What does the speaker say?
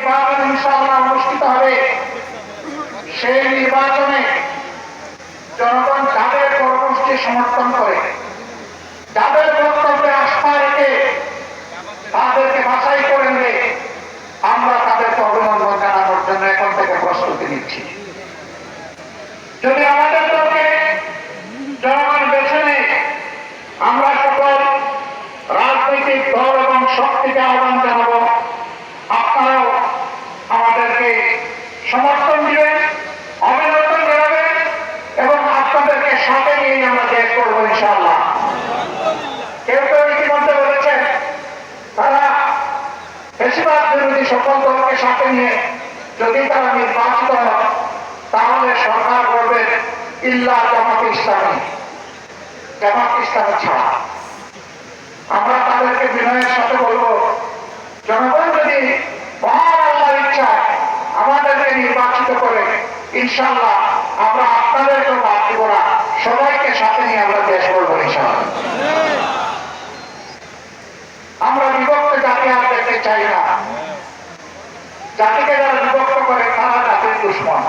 নির্বাচন ইনশাআল্লাহ অনুষ্ঠিত হবে, সেই নির্বাচনে জনগণ যাদের কর্মসূচি সমর্থন করে, যাদের বক্তব্যে আস্থা রেখে তাদেরকে বাছাই করে নেবে, আমরা তাদেরকে অভিনন্দন জানানোর জন্য এখন থেকে প্রস্তুতি নিচ্ছি। যদি আমাদের দলকে জনগণ বেছে নেয়, আমরা সকল রাজনৈতিক দল এবং শক্তিকে আহ্বান জানাবো, আপনারাও আমাদেরকে সমর্থন দিবেন, অভিনন্দন জানাবেন এবং আপনাদেরকে সাথে নিয়ে আমরা দেশ করবো ইনশাআল্লাহ। কেউ কেউ ইতিমধ্যে বলেছেন তারা বেশিরভাগ বিরোধী সকল দলকে সাথে নিয়ে যদি তারা নির্বাচিত হয় তাহলে সরকার করবে ইল্লা জামাত ইসলামী, জামাত ইসলামী ছাড়া। আমরা তাদেরকে বিনয়ের সাথে বলবো, জনগণ যদি মহান আল্লাহর ইচ্ছায় আমাদেরকে নির্বাচিত করে ইনশাআল্লাহ আমরা আপনাদেরকেও বাদ দিব না, সবাইকে সাথে নিয়ে আমরা দেশ করবো ইনশাআল্লাহ। আমরা বিভক্ত জাতি আর দেখতে চাই না। জাতিকে যারা বিভক্ত করে তারা জাতির দুশ্মন।